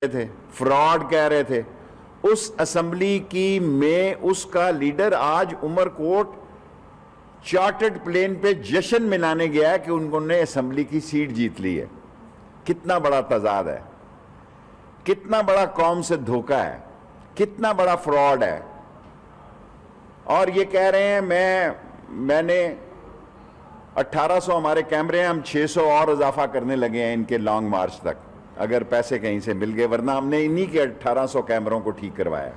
تھے، فراڈ کہہ رہے تھے. اس اسمبلی کی میں اس کا لیڈر آج عمر کوٹ چارٹرڈ پلین پہ جشن منانے گیا ہے کہ انہوں نے اسمبلی کی سیٹ جیت لی ہے. کتنا بڑا تضاد ہے، کتنا بڑا قوم سے دھوکہ ہے، کتنا بڑا فراڈ ہے. اور یہ کہہ رہے ہیں میں نے 1800 ہمارے کیمرے ہیں، ہم 600 اور اضافہ کرنے لگے ہیں ان کے لانگ مارچ تک، اگر پیسے کہیں سے مل گئے، ورنہ ہم نے انہی کے 1800 کیمروں کو ٹھیک کروایا.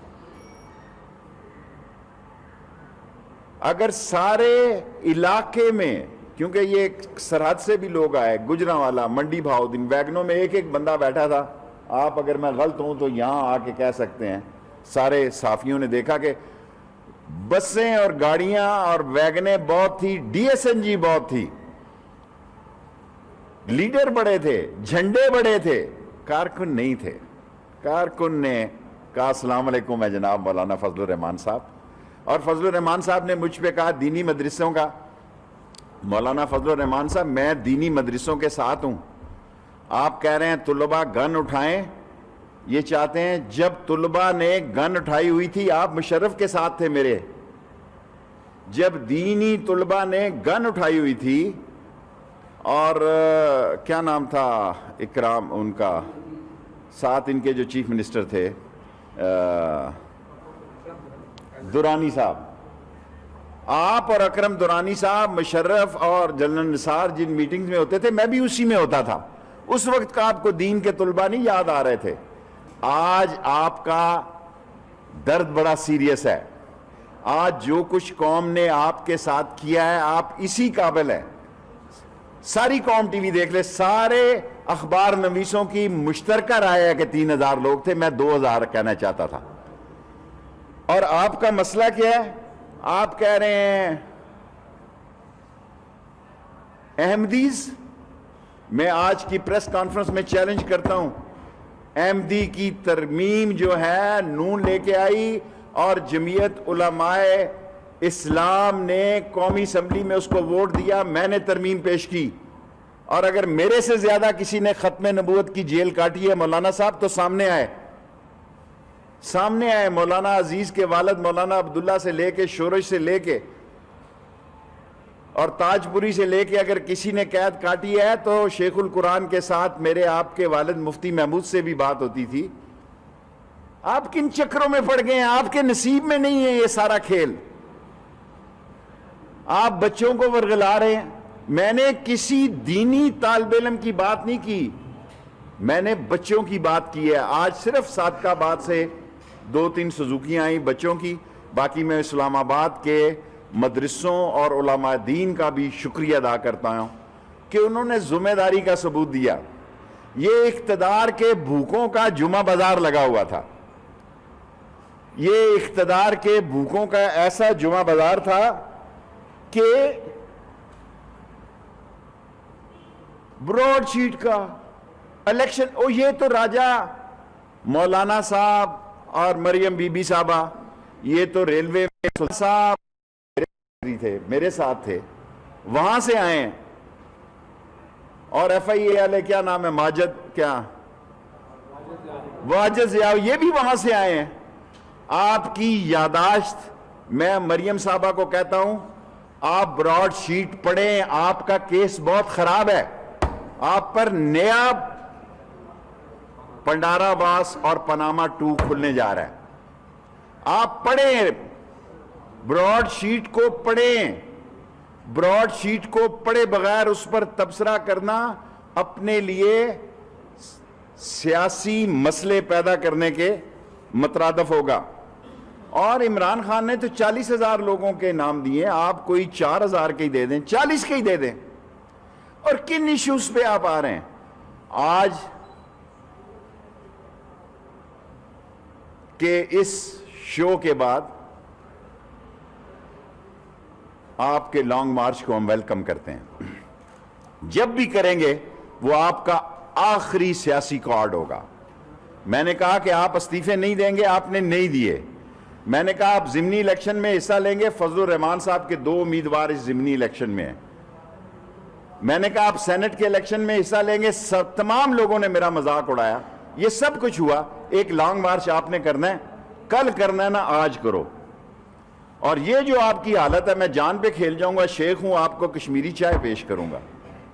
اگر سارے علاقے میں، کیونکہ یہ سرحد سے بھی لوگ آئے، گجرانوالا، منڈی بہاؤدین، ویگنوں میں ایک بندہ بیٹھا تھا. آپ اگر میں غلط ہوں تو یہاں آ کے کہہ سکتے ہیں. سارے صحافیوں نے دیکھا کہ بسیں اور گاڑیاں اور ویگنیں بہت تھی، ڈی ایس این جی بہت تھی، لیڈر بڑے تھے، جھنڈے بڑے تھے، کارکن نہیں تھے. کارکن نے کہا السلام علیکم میں جناب مولانا فضل الرحمان صاحب، اور فضل الرحمان صاحب نے مجھ پہ کہا دینی مدرسوں کا، مولانا فضل الرحمان صاحب میں دینی مدرسوں کے ساتھ ہوں. آپ کہہ رہے ہیں طلباء گن اٹھائیں، یہ چاہتے ہیں جب طلباء نے گن اٹھائی ہوئی تھی آپ مشرف کے ساتھ تھے میرے، جب دینی طلباء نے گن اٹھائی ہوئی تھی، اور کیا نام تھا اکرام ان کا، ساتھ ان کے جو چیف منسٹر تھے دورانی صاحب، آپ اور اکرم دورانی صاحب، مشرف اور جنرل نثار جن میٹنگز میں ہوتے تھے میں بھی اسی میں ہوتا تھا. اس وقت کا آپ کو دین کے طلباء نہیں یاد آ رہے تھے. آج آپ کا درد بڑا سیریس ہے. آج جو کچھ قوم نے آپ کے ساتھ کیا ہے آپ اسی قابل ہے. ساری قوم ٹی وی دیکھ لے، سارے اخبار نویسوں کی مشترکہ رائے ہے کہ 3000 لوگ تھے، میں 2000 کہنا چاہتا تھا. اور آپ کا مسئلہ کیا ہے؟ آپ کہہ رہے ہیں احمدیز. میں آج کی پریس کانفرنس میں چیلنج کرتا ہوں، احمدی کی ترمیم جو ہے نون لے کے آئی اور جمعیت علماء اسلام نے قومی اسمبلی میں اس کو ووٹ دیا، میں نے ترمیم پیش کی. اور اگر میرے سے زیادہ کسی نے ختم نبوت کی جیل کاٹی ہے مولانا صاحب تو سامنے آئے. مولانا عزیز کے والد مولانا عبداللہ سے لے کے، شورش سے لے کے اور تاج پوری سے لے کے اگر کسی نے قید کاٹی ہے تو شیخ القرآن کے ساتھ میرے آپ کے والد مفتی محمود سے بھی بات ہوتی تھی. آپ کن چکروں میں پڑ گئے ہیں؟ آپ کے نصیب میں نہیں ہے یہ سارا کھیل. آپ بچوں کو ورغلا رہے ہیں. میں نے کسی دینی طالب علم کی بات نہیں کی، میں نے بچوں کی بات کی ہے. آج صرف صادقہ آباد سے 2-3 سزوکیاں آئیں بچوں کی. باقی میں اسلام آباد کے مدرسوں اور علماء دین کا بھی شکریہ ادا کرتا ہوں کہ انہوں نے ذمہ داری کا ثبوت دیا. یہ اقتدار کے بھوکوں کا جمعہ بازار لگا ہوا تھا. یہ اقتدار کے بھوکوں کا ایسا جمعہ بازار تھا کہ براڈ شیٹ کا الیکشن، یہ تو راجہ مولانا صاحب اور مریم بی بی صاحبہ، یہ تو ریلوے میں صاحب تھے، میرے ساتھ تھے، وہاں سے آئے ہیں. اور ایف آئی اے والے کیا نام ہے، واجد ضیاء، یہ بھی وہاں سے آئے ہیں. آپ کی یاداشت، میں مریم صاحبہ کو کہتا ہوں آپ براڈ شیٹ پڑھیں، آپ کا کیس بہت خراب ہے. آپ پر نیا پنڈارا باس اور پاناما 2 کھلنے جا رہا ہے. آپ پڑھیں، براڈ شیٹ کو پڑھیں. براڈ شیٹ کو پڑھے بغیر اس پر تبصرہ کرنا اپنے لیے سیاسی مسئلے پیدا کرنے کے مترادف ہوگا. اور عمران خان نے تو 40,000 لوگوں کے نام دیے، آپ کوئی 4,000 کے ہی دے دیں، 40 کے ہی دے دیں. اور کن ایشوز پہ آپ آ رہے ہیں؟ آج کہ اس شو کے بعد آپ کے لانگ مارچ کو ہم ویلکم کرتے ہیں. جب بھی کریں گے وہ آپ کا آخری سیاسی کارڈ ہوگا. میں نے کہا کہ آپ استعفے نہیں دیں گے، آپ نے نہیں دیے. میں نے کہا آپ ضمنی الیکشن میں حصہ لیں گے، فضل الرحمان صاحب کے 2 امیدوار اس ضمنی الیکشن میں ہیں. میں نے کہا آپ سینٹ کے الیکشن میں حصہ لیں گے. تمام لوگوں نے میرا مذاق اڑایا. یہ سب کچھ ہوا. ایک لانگ مارچ آپ نے کرنا ہے, کل کرنا ہے نا آج کرو. اور یہ جو آپ کی حالت ہے, میں جان پہ کھیل جاؤں گا, شیخ ہوں, آپ کو کشمیری چائے پیش کروں گا,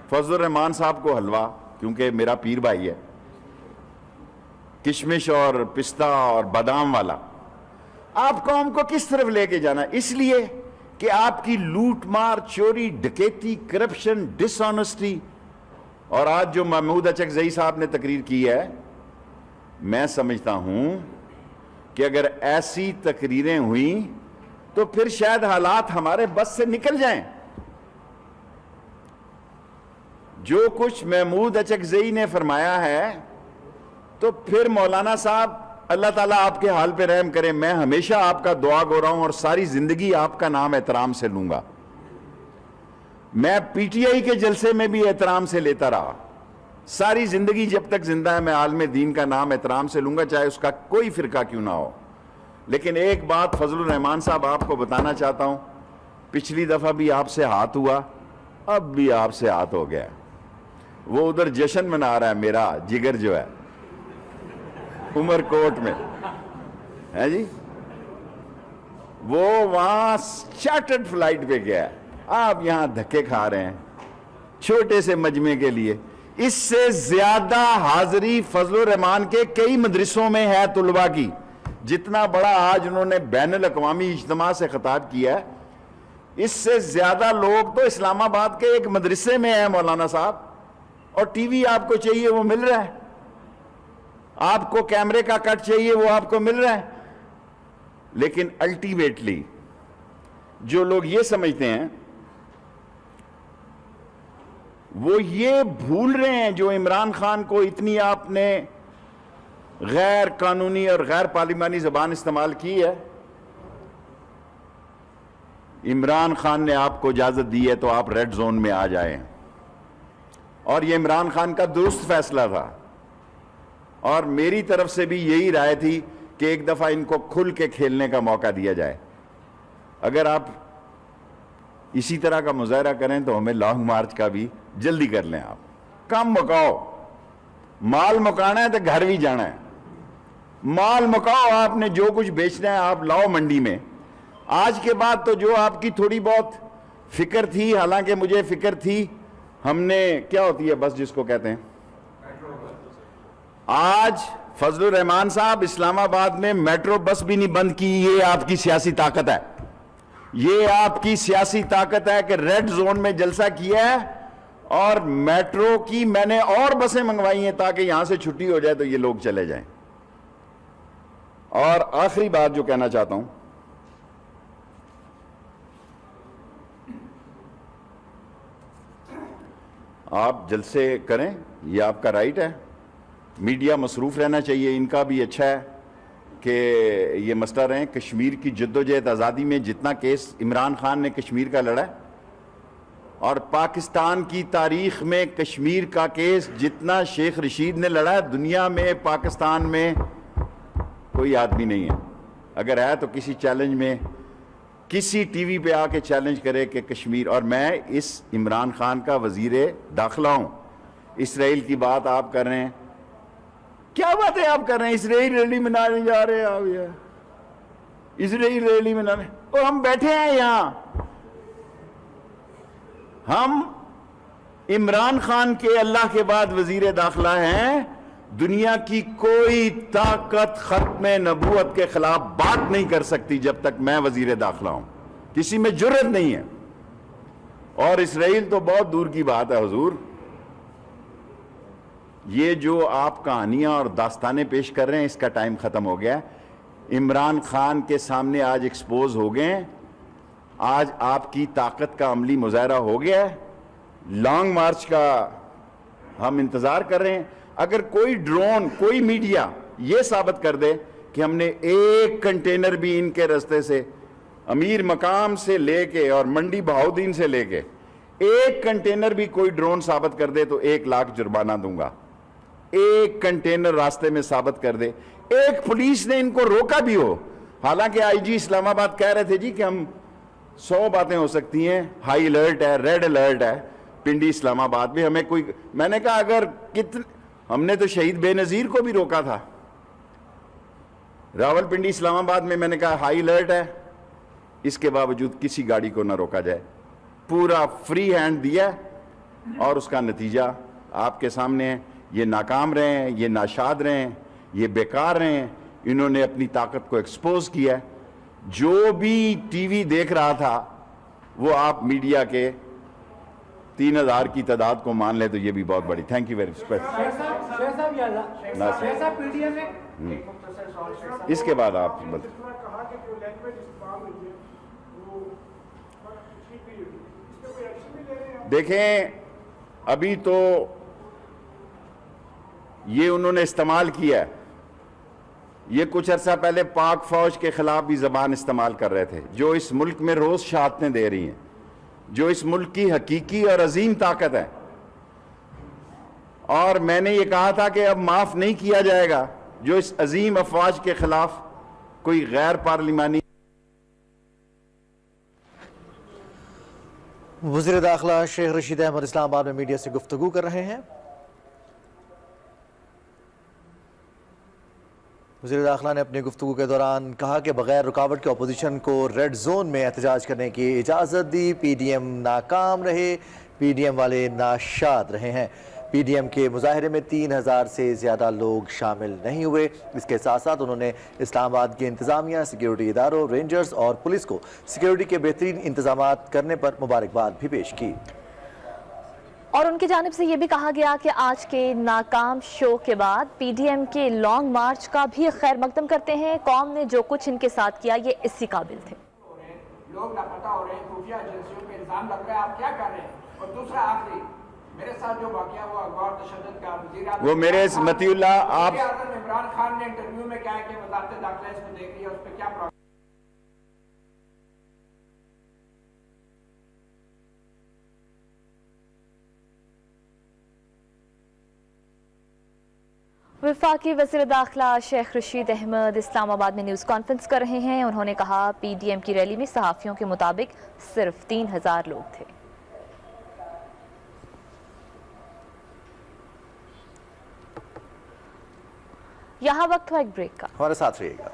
فضل الرحمان صاحب کو حلوہ, کیونکہ میرا پیر بھائی ہے, کشمش اور پستہ اور بادام والا. آپ قوم کو کس طرف لے کے جانا؟ اس لیے کہ آپ کی لوٹ مار, چوری, ڈکیتی, کرپشن, ڈس آنیسٹی. اور آج جو محمود اچکزئی صاحب نے تقریر کی ہے, میں سمجھتا ہوں کہ اگر ایسی تقریریں ہوئیں تو پھر شاید حالات ہمارے بس سے نکل جائیں. جو کچھ محمود اچکزئی نے فرمایا ہے, تو پھر مولانا صاحب اللہ تعالیٰ آپ کے حال پہ رحم کرے. میں ہمیشہ آپ کا دعا گو رہا ہوں اور ساری زندگی آپ کا نام احترام سے لوں گا. میں پی ٹی آئی کے جلسے میں بھی احترام سے لیتا رہا ساری زندگی, جب تک زندہ ہے میں عالم دین کا نام احترام سے لوں گا, چاہے اس کا کوئی فرقہ کیوں نہ ہو. لیکن ایک بات فضل الرحمان صاحب آپ کو بتانا چاہتا ہوں, پچھلی دفعہ بھی آپ سے ہاتھ ہوا, اب بھی آپ سے ہاتھ ہو گیا. وہ ادھر جشن منا رہا ہے میرا جگر جو ہے عمر کوٹ میں ہے جی, وہ وہاں چارٹرڈ فلائٹ پہ گیا ہے, آپ یہاں دھکے کھا رہے ہیں چھوٹے سے مجمع کے لیے. اس سے زیادہ حاضری فضل الرحمان کے کئی مدرسوں میں ہے طلباء کی. جتنا بڑا آج انہوں نے بین الاقوامی اجتماع سے خطاب کیا ہے, اس سے زیادہ لوگ تو اسلام آباد کے ایک مدرسے میں ہیں مولانا صاحب. اور ٹی وی آپ کو چاہیے وہ مل رہا ہے, آپ کو کیمرے کا کٹ چاہیے وہ آپ کو مل رہا ہے. لیکن الٹیمیٹلی جو لوگ یہ سمجھتے ہیں وہ یہ بھول رہے ہیں, جو عمران خان کو اتنی آپ نے غیر قانونی اور غیر پارلیمانی زبان استعمال کی ہے, عمران خان نے آپ کو اجازت دی ہے تو آپ ریڈ زون میں آ جائیں. اور یہ عمران خان کا درست فیصلہ تھا, اور میری طرف سے بھی یہی رائے تھی کہ ایک دفعہ ان کو کھل کے کھیلنے کا موقع دیا جائے. اگر آپ اسی طرح کا مظاہرہ کریں تو ہمیں لانگ مارچ کا بھی جلدی کر لیں. آپ کم مکاؤ, مال مکانا ہے تو گھر بھی جانا ہے. مال مکاؤ, آپ نے جو کچھ بیچنا ہے آپ لاؤ منڈی میں. آج کے بعد تو جو آپ کی تھوڑی بہت فکر تھی, حالانکہ مجھے فکر تھی, ہم نے کیا ہوتی ہے بس جس کو کہتے ہیں, آج فضل الرحمان صاحب اسلام آباد میں میٹرو بس بھی نہیں بند کی. یہ آپ کی سیاسی طاقت ہے, یہ آپ کی سیاسی طاقت ہے کہ ریڈ زون میں جلسہ کیا ہے اور میٹرو کی میں نے اور بسیں منگوائی ہیں تاکہ یہاں سے چھٹی ہو جائے تو یہ لوگ چلے جائیں. اور آخری بات جو کہنا چاہتا ہوں, آپ جلسے کریں, یہ آپ کا رائٹ ہے. میڈیا مصروف رہنا چاہیے, ان کا بھی اچھا ہے کہ یہ مسئلہ رہیں. کشمیر کی جدوجہد آزادی میں جتنا کیس عمران خان نے کشمیر کا لڑا ہے, اور پاکستان کی تاریخ میں کشمیر کا کیس جتنا شیخ رشید نے لڑا ہے, دنیا میں پاکستان میں کوئی آدمی نہیں ہے. اگر ہے تو کسی چیلنج میں کسی ٹی وی پہ آ کے چیلنج کرے کہ کشمیر. اور میں اس عمران خان کا وزیر داخلہ ہوں. اسرائیل کی بات آپ کر رہے ہیں, کیا باتیں آپ کر رہے ہیں؟ اسرائیل ریلی منانے جا رہے ہیں آپ, یہ اسرائیل ریلی منانے, اور ہم بیٹھے ہیں یہاں. ہم عمران خان کے اللہ کے بعد وزیر داخلہ ہیں. دنیا کی کوئی طاقت ختم نبوت کے خلاف بات نہیں کر سکتی جب تک میں وزیر داخلہ ہوں. کسی میں جرت نہیں ہے. اور اسرائیل تو بہت دور کی بات ہے حضور. یہ جو آپ کہانیاں اور داستانیں پیش کر رہے ہیں, اس کا ٹائم ختم ہو گیا. عمران خان کے سامنے آج ایکسپوز ہو گئے ہیں. آج آپ کی طاقت کا عملی مظاہرہ ہو گیا ہے. لانگ مارچ کا ہم انتظار کر رہے ہیں. اگر کوئی ڈرون, کوئی میڈیا یہ ثابت کر دے کہ ہم نے ایک کنٹینر بھی ان کے رستے سے, امیر مقام سے لے کے اور منڈی بہاؤدین سے لے کے, ایک کنٹینر بھی کوئی ڈرون ثابت کر دے تو 1 لاکھ جرمانہ دوں گا. ایک کنٹینر راستے میں ثابت کر دے, ایک پولیس نے ان کو روکا بھی ہو. حالانکہ آئی جی اسلام آباد کہہ رہے تھے جی کہ ہم 100 باتیں ہو سکتی ہیں, ہائی الرٹ ہے, ریڈ الرٹ ہے پنڈی اسلام آباد میں, ہمیں کوئی. میں نے کہا اگر ہم نے تو شہید بے نظیر کو بھی روکا تھا. راولپنڈی اسلام آباد میں میں نے کہا ہائی الرٹ ہے, اس کے باوجود کسی گاڑی کو نہ روکا جائے. پورا فری ہینڈ دیا اور اس کا نتیجہ آپ کے سامنے ہے. یہ ناکام رہے ہیں, یہ ناشاد رہے ہیں, یہ بیکار رہے ہیں. انہوں نے اپنی طاقت کو ایکسپوز کیا ہے. جو بھی ٹی وی دیکھ رہا تھا وہ آپ میڈیا کے 3000 کی تعداد کو مان لیں تو یہ بھی بہت بڑی. Thank you very much. اس کے بعد آپ دیکھیں, ابھی تو یہ انہوں نے استعمال کیا ہے. یہ کچھ عرصہ پہلے پاک فوج کے خلاف بھی زبان استعمال کر رہے تھے, جو اس ملک میں روز شہادتیں دے رہی ہیں, جو اس ملک کی حقیقی اور عظیم طاقت ہے. اور میں نے یہ کہا تھا کہ اب معاف نہیں کیا جائے گا جو اس عظیم افواج کے خلاف کوئی غیر پارلیمانی. وزیر داخلہ شیخ رشید احمد اسلام آباد میں میڈیا سے گفتگو کر رہے ہیں. وزیر داخلہ نے اپنی گفتگو کے دوران کہا کہ بغیر رکاوٹ کے اپوزیشن کو ریڈ زون میں احتجاج کرنے کی اجازت دی. پی ڈی ایم ناکام رہے, پی ڈی ایم والے ناشاد رہے ہیں. پی ڈی ایم کے مظاہرے میں 3000 سے زیادہ لوگ شامل نہیں ہوئے. اس کے ساتھ ساتھ انہوں نے اسلام آباد کی انتظامیہ, سیکیورٹی اداروں, رینجرز اور پولیس کو سیکیورٹی کے بہترین انتظامات کرنے پر مبارکباد بھی پیش کی. اور ان کی جانب سے یہ بھی کہا گیا کہ آج کے ناکام شو کے بعد پی ڈی ایم کے لانگ مارچ کا بھی خیر مقدم کرتے ہیں. قوم نے جو کچھ ان کے ساتھ کیا یہ اسی قابل تھے. لوگ لاپتہ ہو رہے ہیں, خفیہ ایجنسیوں پہ الزام لگ رہا ہے, آپ کیا کر رہے ہیں؟ اور دوسرا آخری میرے ساتھ جو واقعہ ہوا اغوا اور تشدد کا, وزیر اعظم وہ میرے متی اللہ آپ وزیر اعظم عمران خان نے انٹرویو میں کہا کہ وزارت داخلہ اس کو دیکھ رہی ہے, اس پہ کیا پرابلم؟ وفاقی وزیر داخلہ شیخ رشید احمد اسلام آباد میں نیوز کانفرنس کر رہے ہیں. انہوں نے کہا پی ڈی ایم کی ریلی میں صحافیوں کے مطابق صرف 3000 لوگ تھے. یہاں وقت ہوا ایک بریک کا, ہمارے ساتھ رہیے گا.